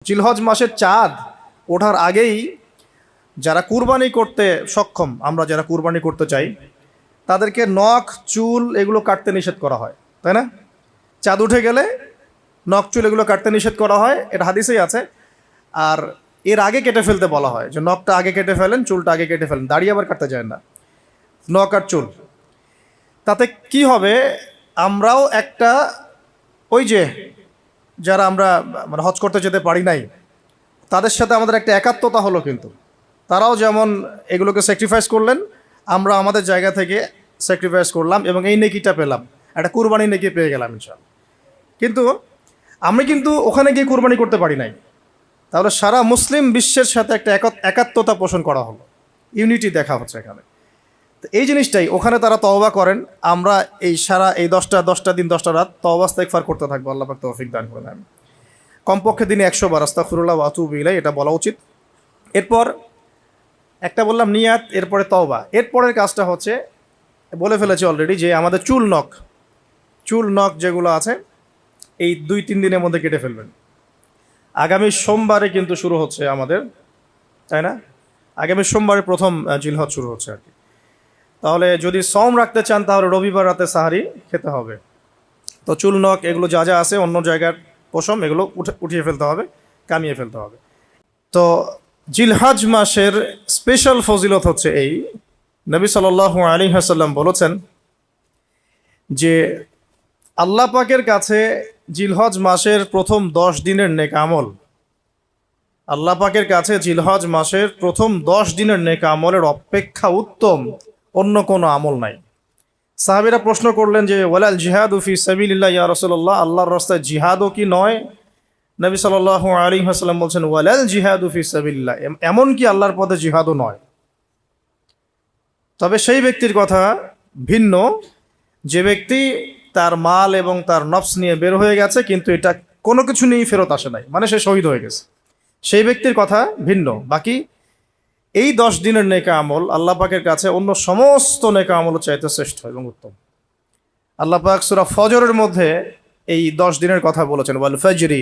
জিলহজ মাসের চাঁদ ওঠার আগেই যারা কুরবানি করতে সক্ষম, আমরা যারা কুরবানি করতে চাই তাদেরকে নখ চুল এগুলো কাটতে নিষেধ করা হয়, তাই না? চাঁদ উঠে গেলে নখ চুল এগুলো কাটতে নিষেধ করা হয়, এটা হাদিসেই আছে। আর এর আগে কেটে ফেলতে বলা হয়, যে নখটা আগে কেটে ফেলেন, চুলটা আগে কেটে ফেলেন, দাড়ি আবার কাটতে যায় না, নখ আর চুল। তাতে কি হবে, আমরাও একটা ওই যে যারা আমরা মানে হজ করতে যেতে পারি নাই তাদের সাথে আমাদের একটা একাত্মতা হলো, কিন্তু তারাও যেমন এগুলোকে স্যাক্রিফাইস করলেন, আমরা আমাদের জায়গা থেকে স্যাক্রিফাইস করলাম এবং এই নেকিটা পেলাম, একটা কুরবানি নেকি পেয়ে গেলাম ইনশাআল্লাহ। কিন্তু আমি কিন্তু ওখানে গিয়ে কুরবানি করতে পারি নাই, তাহলে সারা মুসলিম বিশ্বের সাথে একটা একাত্মতা পোষণ করা হলো, ইউনিটি দেখা হচ্ছে এখানে। তো এই জিনিসটাই ওখানে তারা তওবা করেন, আমরা এই সারা এই 10টা দিন 10টা রাত তওবা ইস্তেগফার করতে থাকবো। আল্লাহ পাক তৌফিক দান করেন। আমি কমপক্ষে দিনে 100 বার আস্তাগফিরুল্লাহ ওয়া আতুবু ইলাইহি এটা বলা উচিত। এরপর একটা বললাম নিয়াত, এরপরে তওবা। এরপরের কাজটা হচ্ছে বলে ফেলেছি অলরেডি, যে আমাদের চুল নখ যেগুলো আছে এই 2-3 দিনের মধ্যে কেটে ফেলবেন। আগামী সোমবারে কিন্তু শুরু হচ্ছে আমাদের, তাই না? আগামী সোমবারে প্রথম জিলহজ শুরু হচ্ছে আর কি। তাহলে যদি সওম রাখতে চান তাহলে রবিবার রাতে সাহারি খেতে হবে। তো চুল নখ এগুলো যা যা আছে অন্য জায়গার পশম এগুলো উঠিয়ে ফেলতে হবে, কামিয়ে ফেলতে হবে। তো জিলহজ মাসের স্পেশাল ফজিলত হচ্ছে এই, নবী সাল্লাল্লাহু আলাইহি ওয়াসাল্লাম বলেছেন যে আল্লাহ পাকের কাছে জিলহজ মাসের প্রথম 10 দিনের নেক আমল, আল্লাহ পাকের কাছে জিলহজ মাসের প্রথম 10 দিনের নেক আমলের অপেক্ষা উত্তম অন্য কোনো আমল নাই। সাহাবীরা প্রশ্ন করলেন যে ওয়ালাল জিহাদু ফি সাবিলিল্লাহ ইয়া রাসূলুল্লাহ, আল্লাহর রাস্তায় জিহাদও কি নয়? নবী সাল্লাল্লাহু আলাইহি ওয়াসাল্লাম বলছেন ওয়ালাল জিহাদু ফি সাবিলিল্লাহ, এমন কি আল্লাহর পথে জিহাদও নয়। তবে সেই ব্যক্তির কথা ভিন্ন, যে ব্যক্তি তার মাল এবং তার নফস নিয়ে বের হয়ে গেছে কিন্তু এটা কোনো কিছু নিয়েই ফেরত আসে নাই, মানে সে শহীদ হয়ে গেছে, সেই ব্যক্তির কথা ভিন্ন। বাকি এই 10 দিনের নেকা আমল আল্লাহ পাকের কাছে অন্য সমস্ত নেকা আমল চাইতে শ্রেষ্ঠ এবং উত্তম। আল্লাহ পাক সূরা ফজরের মধ্যে এই 10 দিনের কথা বলেছেন, ওয়াল ফজরি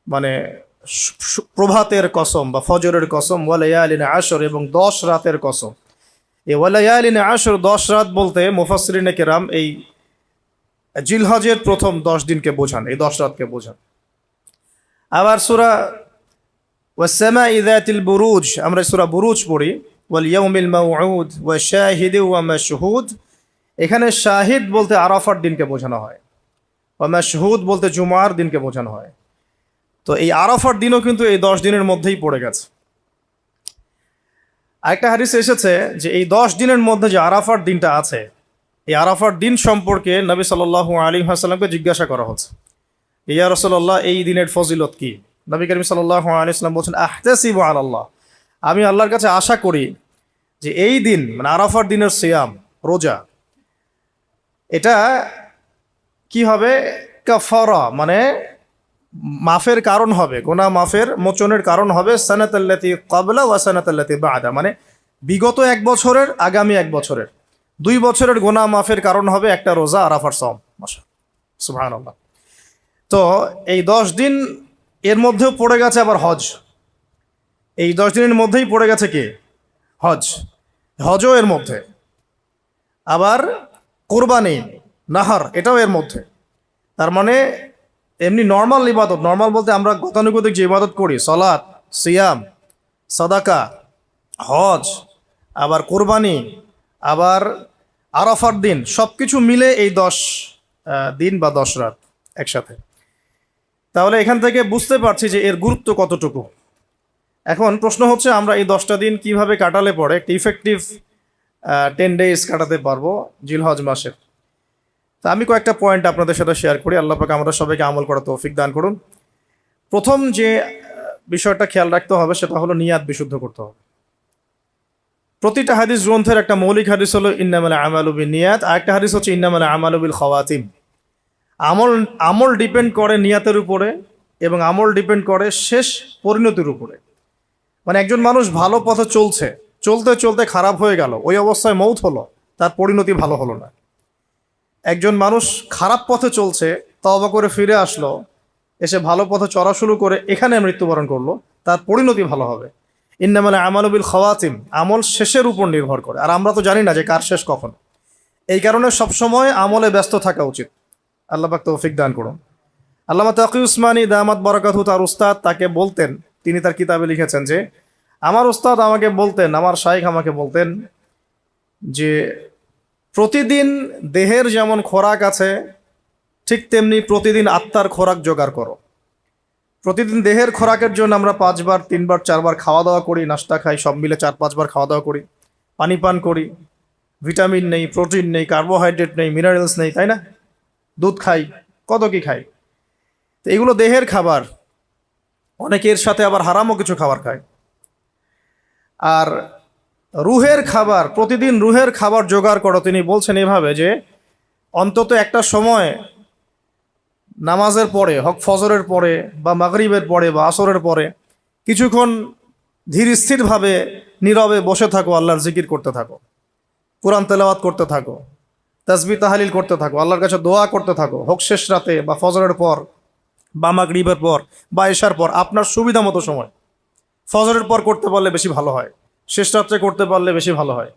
মানে প্রভাতের কসম বা ফজরের কসম, ওয়া লায়ালিন আশর এবং 10 রাতের কসম। এই ওয়া লায়ালিন আশর 10 রাত বলতে মুফাসসিরিনে কেরাম এই জিলহজের প্রথম 10 দিনকে বোঝান, এই 10 রাতকে বোঝান। আবার সূরা ওয়াস-সামাই যাতিল বুরুজ, আমরা সূরা বুরুজ পড়ি, ওয়াল ইয়াউমিল মাউউদ ওয়া শাহিদি ওয়া মাশহুদ, এখানে শাহিদ বলতে আরাফার দিনকে বোঝানো হয়, ওয়া মাশহুদ বলতে জুমার দিনকে বোঝানো হয়। তো এই আরাফার দিনও কিন্তু এই 10 দিনের মধ্যেই পড়ে গেছে। আরেকটা হাদিসে এসেছে যে এই 10 দিনের মধ্যে যে আরাফার দিনটা আছে, এই আরাফার দিন সম্পর্কে নবী সাল্লাল্লাহু আলাইহি ওয়াসাল্লামকে জিজ্ঞাসা করা হচ্ছে, ইয়া রাসূলুল্লাহ এই দিনের ফজিলত কি? নবী করিম সাল্লাল্লাহু আলাইহি ওয়াসাল্লাম বলছেন আহতাসিবু আলাল্লাহ, আমি আল্লাহর কাছে আশা করি যে এই দিন মানে আরাফার দিনের সিয়াম রোজা, এটা কি হবে, কাফারা মানে মাফের কারণ হবে, গুনাহ মাফের মোচনের কারণ হবে, সানাতাল্লাতি ক্বাবলা ওয়া সানাতাল্লাতি বাদা, মানে বিগত 1 বছরের আগামী 1 বছরের 2 বছরের গুনাহ মাফের কারণ হবে একটা রোজা আরাফার সওম। মাশাআল্লাহ, সুবহানাল্লাহ। তো এই 10 দিন এর মধ্যেও পড়ে গেছে আবার হজ, এই 10 দিনের মধ্যেই পড়ে গেছে কি হজও এর মধ্যে, আবার কোরবানি নাহার এটাও এর মধ্যে। তার মানে এমনি নর্মাল ইবাদত, নর্মাল বলতে আমরা গতানুগতিক যে ইবাদত করি, সালাত, সিয়াম, সাদাকা, হজ, আবার কোরবানি, আবার আরাফার দিন, সব কিছু মিলে এই 10 দিন বা 10 রাত একসাথে। তাহলে এখান থেকে বুঝতে পারছি যে এর গুরুত্ব কতটুকু। এখন প্রশ্ন হচ্ছে আমরা এই 10টা দিন কিভাবে কাটালে পরে একটা ইফেক্টিভ 10 ডেজ কাটাতে পারবো জিলহজ মাসের। তা আমি কয়েকটা পয়েন্ট আপনাদের সাথে শেয়ার করি, আল্লাহ পাক আমাদের সবাইকে আমল করার তৌফিক দান করুন। প্রথম যে বিষয়টা খেয়াল রাখতে হবে সেটা হলো নিয়াত বিশুদ্ধ করতে হবে। প্রতিটা হাদিস গ্রন্থের একটা মৌলিক হাদিস হলো ইন্নামাল আমালু বিন্নিয়াত, আর একটা হাদিস হচ্ছে ইন্নামাল আমালু বিল খাওয়াতিম। আমল ডিপেন্ড করে নিয়াতের উপরে এবং আমল ডিপেন্ড করে শেষ পরিণতির উপরে। মানে একজন মানুষ ভালো পথে চলতে চলতে খারাপ হয়ে গেল, ওই অবস্থায় মৌত হলো, তার পরিণতি ভালো হলো না। একজন মানুষ খারাপ পথে চলছে, তওবা করে ফিরে আসলো, এসে ভালো পথে চলা শুরু করে এখানে মৃত্যুবরণ করলো, তার পরিণতি ভালো হবে। ইন্নামাল আমালু বিল খাওয়াতিম, আমল শেষের উপর নির্ভর করে, আর আমরা তো জানি না যে কার শেষ কখন। এই কারণে সবসময় আমলে ব্যস্ত থাকা উচিত। আল্লাহ পাক তৌফিক দান করুন। আল্লামা তাকি উসমানী দামাত বারাকাতহু, তার উস্তাদ তাকে বলতেন, তিনি তার কিতাবে লিখেছেন যে আমার উস্তাদ আমাকে বলতেন, আমার শাইখ আমাকে বলতেন যে প্রতিদিন দেহের যেমন খোরাক আছে ঠিক তেমনি প্রতিদিন আত্মার খোরাক জোগাড় করো। প্রতিদিন দেহের খোরাকের জন্য আমরা 5 বার 3 বার 4 বার খাওয়া দাওয়া করি, নাস্তা খাই, সব মিলে 4-5 বার খাওয়া দাওয়া করি, পানি পান করি, ভিটামিন নেই, প্রোটিন নেই, কার্বোহাইড্রেট নেই, মিনারেলস নেই, তাই না? দুধ খাই, কত কি খাই। তো এগুলো দেহের খাবার। অনেকের সাথে আবার হারামও কিছু খাবার খায়। আর রুহের খাবার, প্রতিদিন রুহের খাবার জোগাড় করো। তিনি বলছেন এভাবে যে অন্তত একটা সময় নামাজের পরে, হক ফজরের পরে বা মাগরিবের পরে বা আসরের পরে কিছুক্ষণ ধীর স্থিরভাবে নীরবে বসে থাকো, আল্লাহর জিকির করতে থাকো, কোরআন তেলাওয়াত করতে থাকো, তাসবিহ তাহলিল করতে থাকো, আল্লাহর কাছে দোয়া করতে থাকো, হোক শেষ রাতে বা ফজরের পর বা মাগরিবের পর বা এশার পর, আপনার সুবিধা মতো সময়। ফজরের পর করতে পারলে বেশি ভালো হয়, শেষ রাত্রে করতে পারলে বেশি ভালো হয়।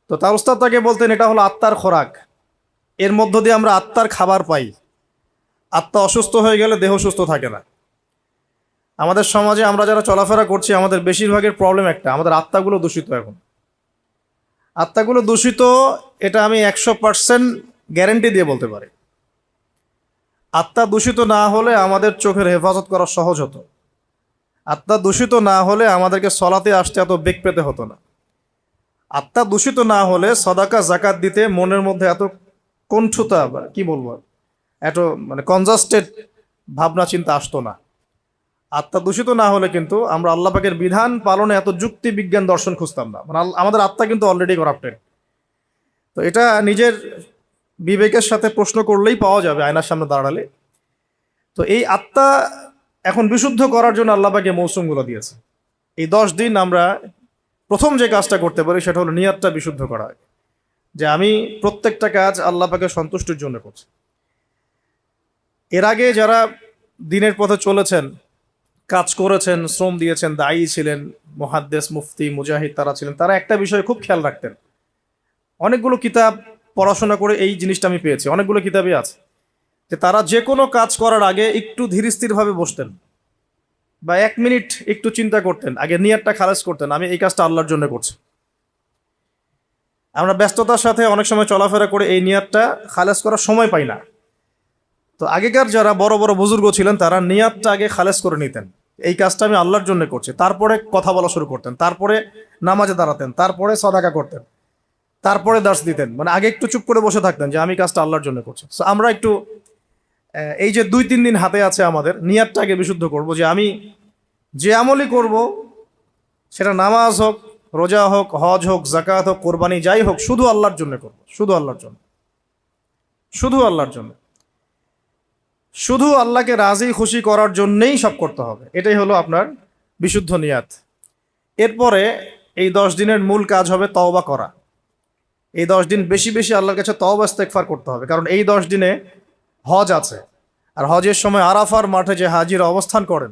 তো তার উস্তাদ তাকে বলতেন এটা হলো আত্মার খোরাক, এর মধ্য দিয়ে আমরা আত্মার খাবার পাই। আত্মা অসুস্থ হয়ে গেলে দেহ সুস্থ থাকে না। আমাদের সমাজে আমরা যারা চলাফেরা করছি আমাদের বেশিরভাগের প্রবলেম একটা, আমাদের আত্মাগুলো দূষিত। এখন আত্মাগুলো দূষিত, এটা আমি 100% গ্যারেন্টি দিয়ে বলতে পারি। আত্মা দূষিত না হলে আমাদের চোখের হেফাজত করা সহজ হতো। আত্মা দূষিত না হলে আমাদেরকে সলাতে আসতে এত বেগ পেতে হতো না। আত্মা দূষিত না হলে সদাকা জাকাত দিতে মনের মধ্যে এত কণ্ঠতা, বা কি বলবো, এত মানে কনজাস্টেড ভাবনা চিন্তা আসতো না। আত্মা দূষিত না হলে কিন্তু আমরা আল্লাহ পাকের বিধান পালনে এত যুক্তি বিজ্ঞান দর্শন খুঁজতাম না। মানে আমাদের আত্মা কিন্তু অলরেডি করাপ্টেড। তো এটা নিজের বিবেকের সাথে প্রশ্ন করলেই পাওয়া যাবে, আয়নার সামনে দাঁড়ালে। তো এই আত্মা এখন বিশুদ্ধ করার জন্য আল্লাহ পাকে মৌসুমগুলো দিয়েছে। এই 10 দিন আমরা প্রথম যে কাজটা করতে পারি সেটা হলো নিয়তটা বিশুদ্ধ করা, যে আমি প্রত্যেকটা কাজ আল্লাহ পাকের সন্তুষ্টির জন্য করছি। এর আগে যারা দিনের পথে চলেছেন, কাজ করেছেন, শ্রম দিয়েছেন, দায়ী ছিলেন, মুহাদ্দিস, মুফতি, মুজাহিদ তারা ছিলেন, তারা একটা বিষয়ে খুব খেয়াল রাখতেন। অনেকগুলো কিতাব পড়াশোনা করে এই জিনিসটা আমি পেয়েছি, অনেকগুলো কিতাবই আছে, যে তারা যে কোনো কাজ করার আগে একটু ধীর স্থিরভাবে বসতেন বা 1 মিনিট একটু চিন্তা করতেন, আগে নিয়তটা খালেস করতেন, আমি এই কাজটা আল্লাহর জন্য করছি। আমরা ব্যস্ততার সাথে অনেক সময় চলাফেরা করে এই নিয়তটা খালেস করার সময় পাই না। তো আগেকার যারা বড় বড় বুজুর্গ ছিলেন তারা নিয়তটা আগে খালেস করে নিতেন, এই কাজটা আমি আল্লাহর জন্য করছি। তারপরে কথা বলা শুরু করতেন, তারপরে নামাজে দাঁড়াতেন, তারপরে সাদাকা করতেন, তারপরে দার্স দিতেন। মানে আগে একটু চুপ করে বসে থাকতেন যে আমি কাজটা আল্লাহর জন্য করছি। সো আমরা একটু এই যে 2-3 দিন হাতে আছে আমাদের, নিয়তটা আগে বিশুদ্ধ করব, যে আমি যে আমলই করব সেটা নামাজ হোক, রোজা হোক, হজ হোক, জাকাত হোক, কোরবানি যাই হোক, শুধু আল্লাহর জন্য করব, শুধু আল্লাহর জন্য, শুধু আল্লাহর জন্য, শুধু আল্লাহকে রাজি খুশি করার জন্যেই সব করতে হবে। এটাই হলো আপনার বিশুদ্ধ নিয়াত। এরপরে এই 10 দিনের মূল কাজ হবে তওবা করা। এই 10 দিন বেশি বেশি আল্লাহর কাছে তওবা ইস্তেগফার করতে হবে, কারণ এই 10 দিনে হজ আছে। আর হজের সময় আরাফার মাঠে যে হাজিরা অবস্থান করেন,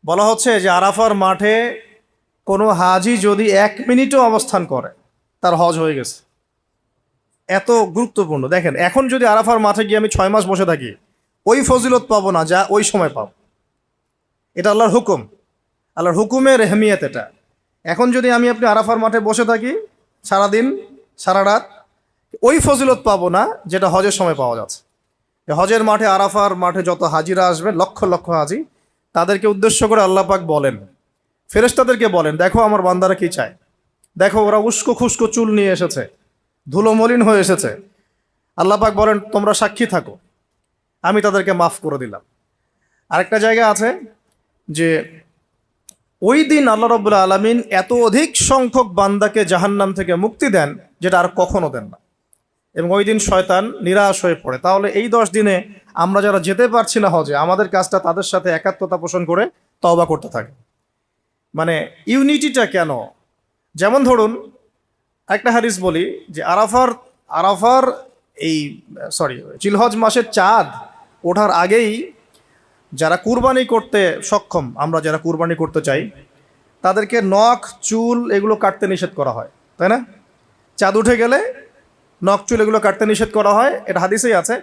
বলা হচ্ছে যে আরাফার মাঠে কোনো হাজি যদি 1 মিনিটও অবস্থান করে তার হজ হয়ে গেছে। এত গুরুত্বপূর্ণ। দেখেন, এখন যদি আরাফার মাঠে গিয়ে আমি 6 মাস বসে থাকি, ওই ফজিলত পাবো না যা ওই সময় পাবো। এটা আল্লাহর হুকুম, আল্লাহর হুকুমের এহমিয়ত এটা। এখন যদি আমি আপনি আরাফার মাঠে বসে থাকি সারাদিন সারা রাত, ওই ফজিলত পাবো না যেটা হজের সময় পাওয়া যাচ্ছে। হজের মাঠে, আরাফার মাঠে যত হাজিরা আসবে, লক্ষ লক্ষ হাজি, তাদেরকে উদ্দেশ্য করে আল্লাহ পাক বলেন, ফেরেশতাদেরকে বলেন, দেখো আমার বান্দারা কি চায়, দেখো ওরা উস্কো খুস্কো চুল নিয়ে এসেছে, ধুলো মলিন হয়ে এসেছে। আল্লাহ পাক বলেন তোমরা সাক্ষী থাকো, আমি তাদেরকে মাফ করে দিলাম। আরেকটা জায়গা আছে যে ওই দিন আল্লাহ রাব্বুল আলামিন এত অধিক সংখ্যক বান্দাকে জাহান্নাম থেকে মুক্তি দেন যেটা আর কখনো দেন না, এবং ওই দিন শয়তান নিরাশ হয়ে পড়ে। তাহলে এই 10 দিনে আমরা যারা যেতে পারছি না হজে, আমাদের কাজটা তাদের সাথে একাত্মতা পোষণ করে তওবা করতে থাকে। মানে ইউনিটিটা কেন? যেমন ধরুন একটা হাদিস বলি যে আরাফার এই জিলহজ মাসের চাঁদ ওঠার আগেই যারা কুরবানি করতে সক্ষম, আমরা যারা কুরবানি করতে চাই, তাদেরকে নখ চুল এগুলো কাটতে নিষেধ করা হয়, তাই না? চাঁদ উঠে গেলে নখ চুল এগুলো কাটতে নিষেধ করা হয়, এটা হাদিসেই আছে।